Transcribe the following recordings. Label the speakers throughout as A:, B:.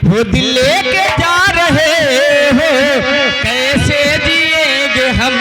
A: वो दिल लेके जा रहे हो, कैसे जिएंगे हम।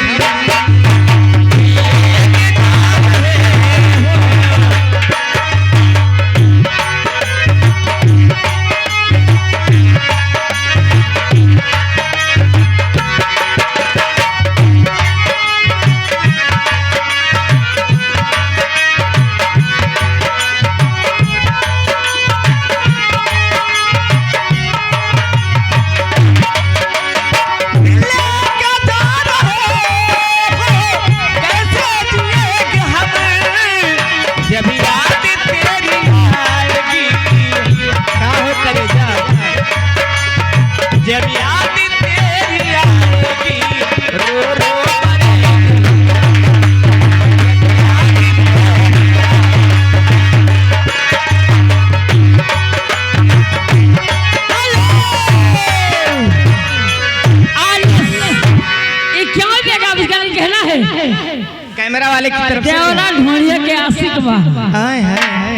A: कैमरा वाले की तरफ से
B: देवरा ढोलिया के आशिक बा।
A: हाय हाय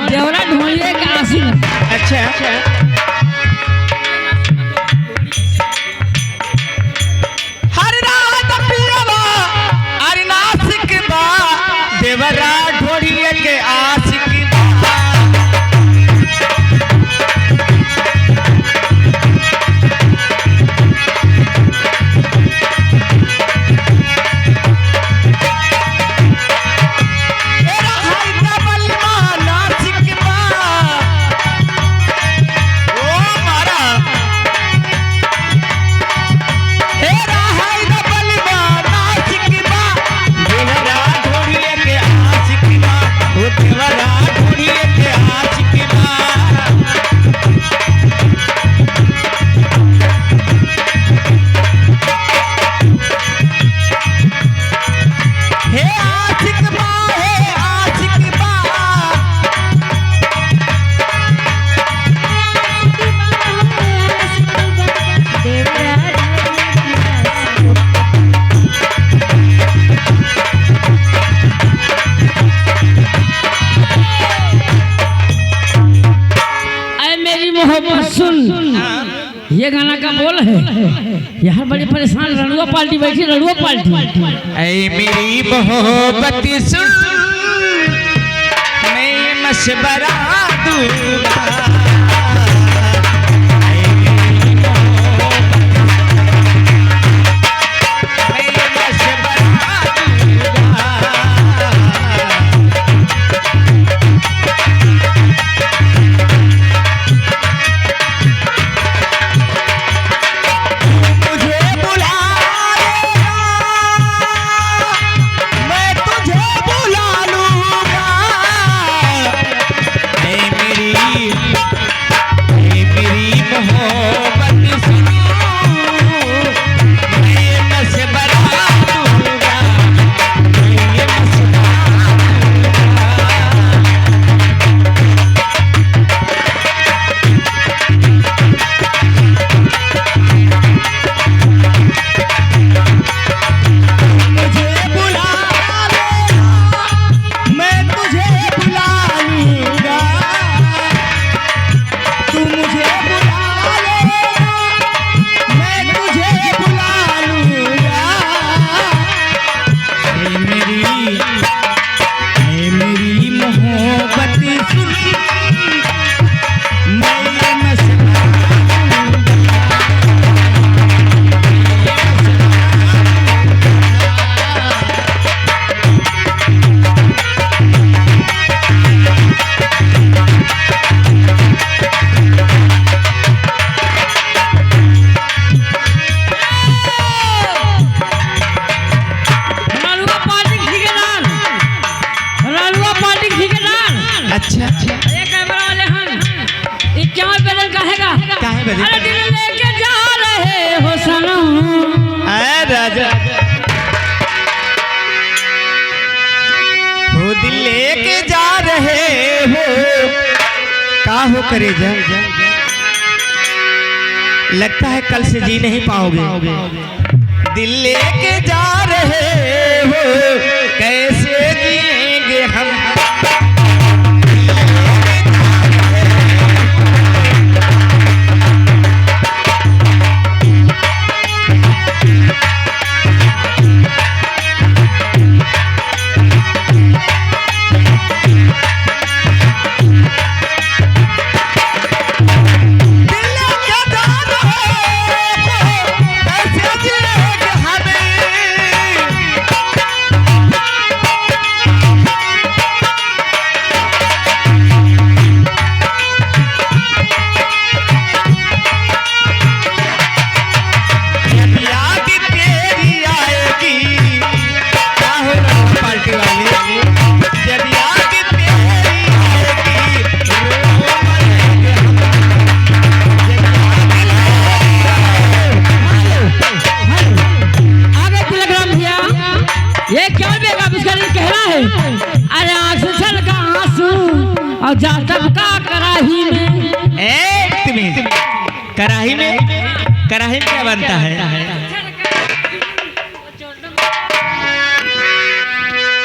B: देवरा ढोलिया के आशिक।
A: अच्छा हर रात पियावा अरे नासिक बा, देवरा ढोलिया के आशिक बा।
B: सुन, ये गाना का बोल है। यहाँ बड़ी परेशान रड़ुआ पार्टी बैठी, रड़ुआ पार्टी।
A: ऐ मेरी मोहब्बत सुन, मैं मशवरा दूंगा। अच्छा
B: ये कैमरा वाले हम ये क्या बदल कहेगा
A: काहे बदल?
B: अरे दिल लेके जा रहे हो सनम।
A: ऐ राजा वो दिल लेके जा रहे हो, का हो करे जा। लगता है कल से जी नहीं पाओगे। दिल लेके जा रहे हो, कैसे जिएंगे हम। कढ़ाई में क्या बनता है?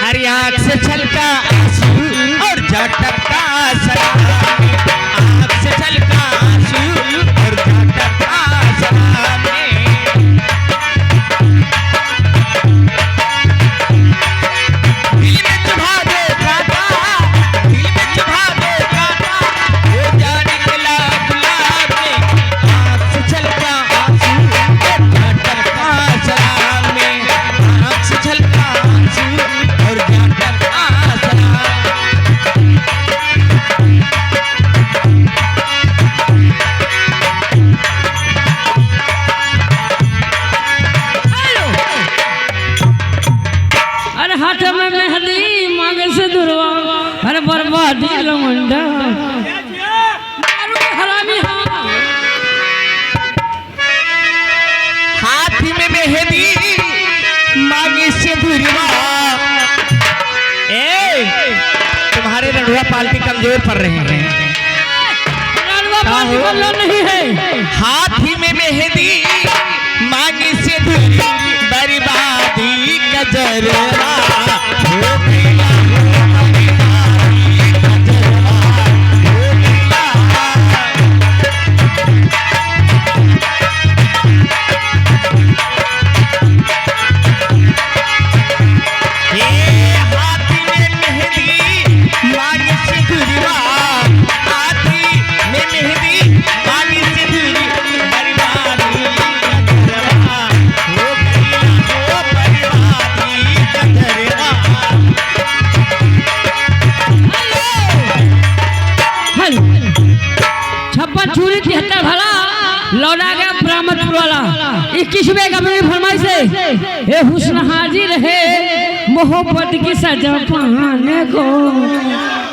A: हरी आँख से छलका आंसू और झटका सलाम, आँख से छलका आंसू और झटका सलाम। दिल में चुभा दे कांटा, दिल में चुभा दे कांटा, वो जान निकला गुलाब में। आँख से छलका आंसू और झटका सलाम में, आँख से छलका आंसू और झटका सलाम।
B: अरे हाथ में मेहंदी मांगे से दुर्वा, अरे बर्बादी लमंडा हरामी।
A: हाथ में मेहंदी मांगे से दुर्वा। तुम्हारे रड़ुआ पार्टी कमजोर पड़ रहे हैं।
B: नहीं है
A: हाथी में मेहंदी मांगी से दुर्वा, बर्बादी का जरवा हो गया, बर्बादी का जरवा हो गया। ये हाथी में मेहंदी मांगी से दुर्वा, हाथी में मेहंदी मांगी से दुर्वा, बर्बादी का जरवा हो गया, हो बर्बादी का जरवा।
B: छप्पन चूरी 73 भला लौटा गया ब्राह्मणपुर वाला 21वें का मेरी फरमाइश है। ए हुस्न हाजिर है मोहब्बत की सजा पाने को,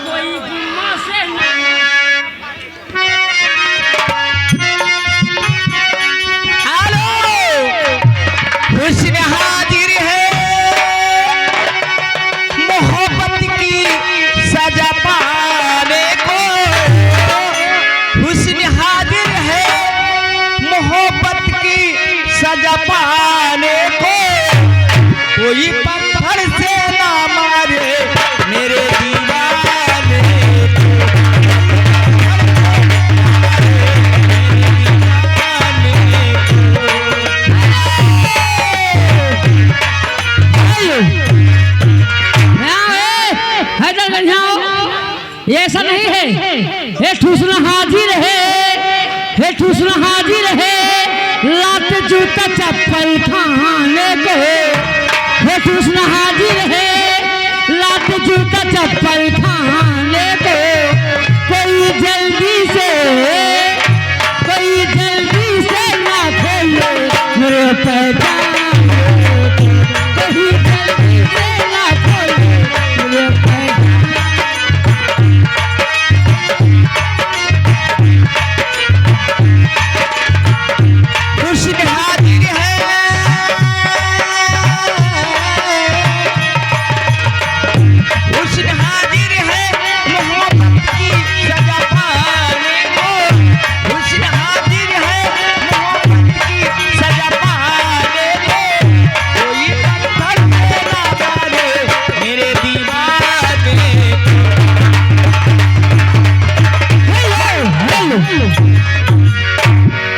B: कोई गुम्मा से
A: हेलो, हुस्न हाजिर है मोहब्बत की सजा पाने को, हुस्न हाजिर है मोहब्बत की सजा पाने को। कोई पत्थर से ना मारे मेरे दीवाने को,
B: ये ऐसा नहीं है। ये ठूसना हाजिर है, ये ठूसना हाजिर है लात जूता चप्पल खाने को, ये ठूसना हाजिर है लात जूता चप्पल खाने को। कोई जल्दी से ना खोले मेरे पैजामे को, कोई जल्दी से ना खोले मेरे पैजामे।
A: हुस्न हाजिर है, हुस्न हाजिर है मोहब्बत की सजा पाने को, हुस्न हाजिर है मोहब्बत की सजा पाने को। कोई पत्थर से ना मारे मेरे दीवाने को।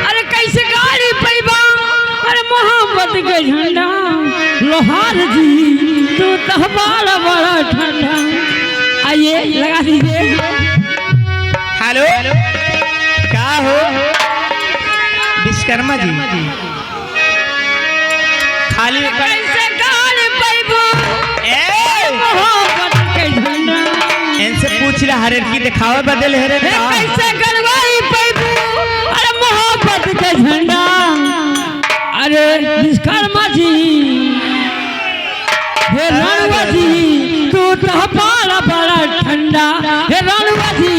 B: अरे कैसे गाड़ी पैबा, अरे मोहब्बत के झंडा लोहार जी तू तो बड़ा बड़ा ठंडा। आइए लगा दीजिए।
A: हेलो, क्या हो विश्वकर्मा जी? खाली
B: कैसे गाड़ी पैबा मोहब्बत के झंडा,
A: इनसे पूछ रहा हरे की दिखावा बदल है रे।
B: कैसे गड़वाई पैबू अरे मोहब्बत के झंडा। अरे विश्वकर्मा जी, हे रणवा जी तू तो बड़ा बड़ा ठंडा। हे रणवा जी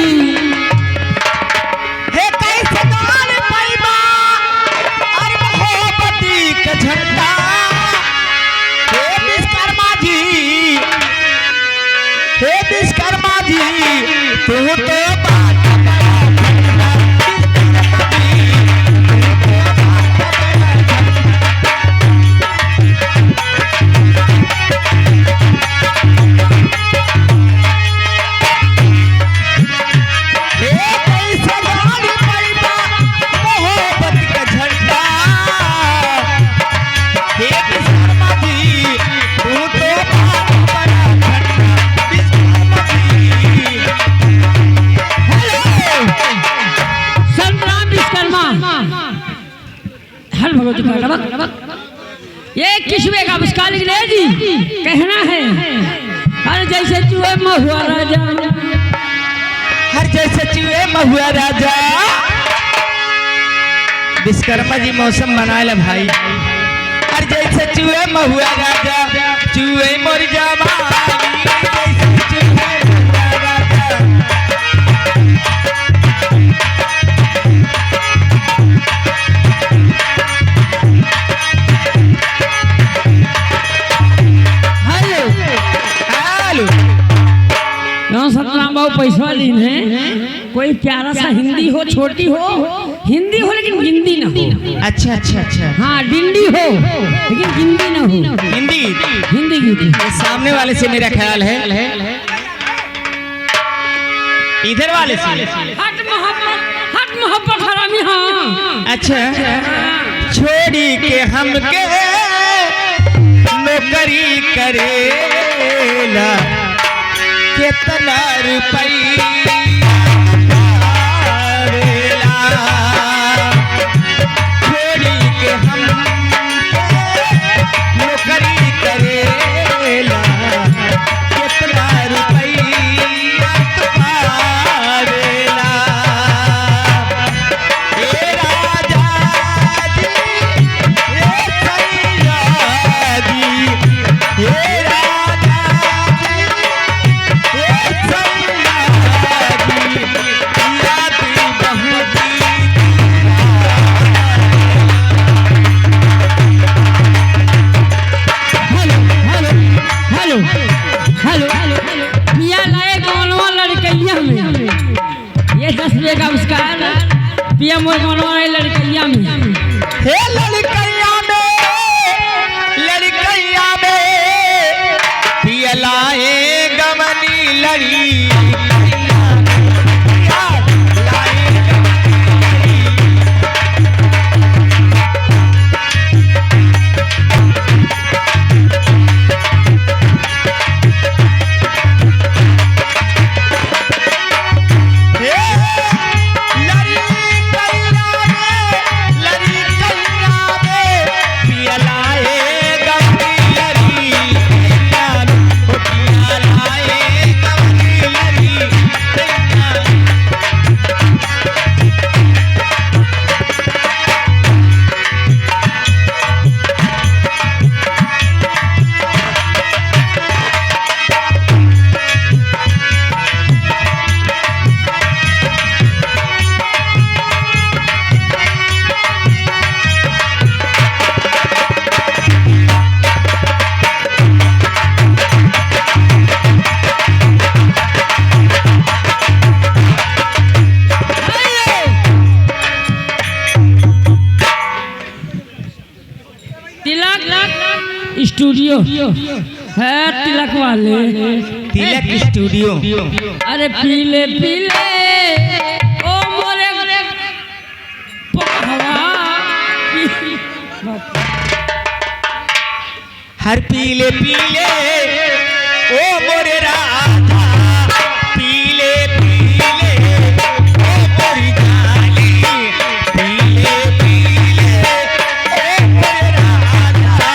A: हे कैसे गाल पैबा और मोहब्बती का झंडा। हे विश्वकर्मा जी, हे विश्वकर्मा जी तू तो बात बड़ा ठंडा। विश्वकर्मा जी
B: भगवती का ये किसवे का मुस्कान ले जी कहना है हर जैसे चूहे महुआ राजा,
A: हर जैसे चूहे महुआ राजा। विश्वकर्मा जी मौसम बना ले भाई। हर जैसे चूहे महुआ राजा, चूहे मोर जवानी जैसे चूहे महुआ राजा।
B: सतराम बाबू पैसा दिन है, कोई प्यारा सा हिंदी हो, छोटी हो, हिंदी हो लेकिन गिंदी ना हो।
A: अच्छा अच्छा अच्छा,
B: हाँ डिंडी हो लेकिन गिंदी ना हो।
A: हिंदी
B: हिंदी गीत
A: सामने वाले से मेरा ख्याल है, इधर वाले से
B: हट मोहब्बत हरामी। हाँ
A: अच्छा, छोड़ी के हमके नौकरी करेला कितना रुपया छोड़ी के हम नौकरी करेला कितना रुपया पावेला। हे राजा जी, हे सैया जी, हे
B: का आविष्कार पिया मोर गनवा लड़कैया में।
A: हे लड़कैया में पिया लाए गमनी लड़ी।
B: स्टूडियो है तिलक वाले,
A: तिलक स्टूडियो।
B: अरे पीले पीले ओ मोरे
A: हर पीले पीले ओ मोरे राजा, पीले पीले ओ मोरी जाली, पीले पीले ओ मोरे राजा,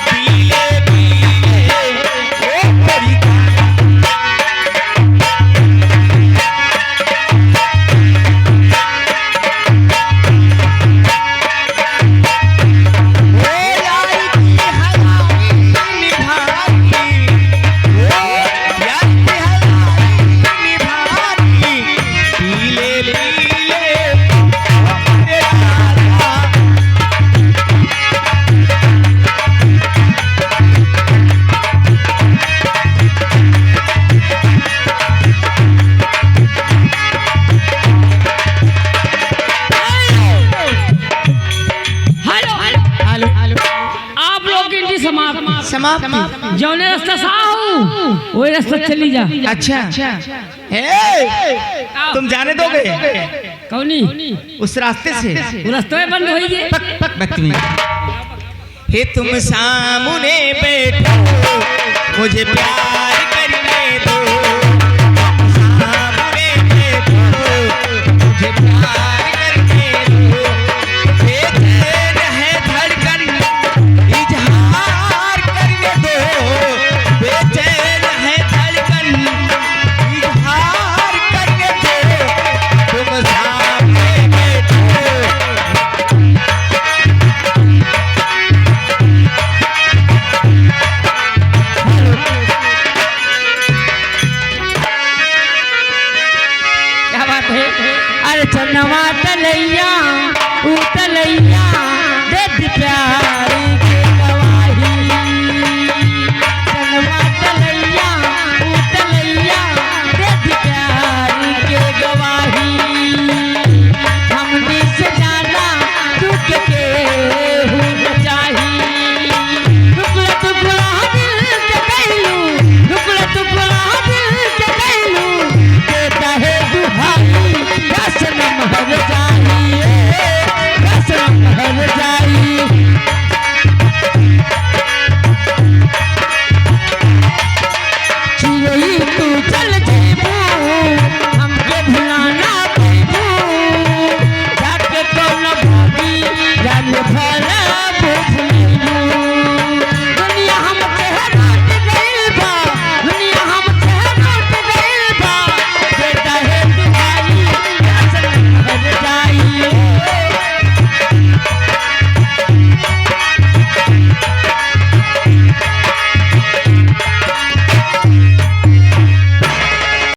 A: पीले पीले ओ मोरी
B: समाप्ति जौने रास्ता से आओ वही रास्ता चली जा।
A: अच्छा तुम जाने दोगे
B: कौनी
A: उस रास्ते से?
B: वो रास्ते में बंद होई गए।
A: हे तुम सामने बैठो मुझे प्यार करने दो, सामने बैठो मुझे प्यार करने दो, हे चैन है
B: प्यार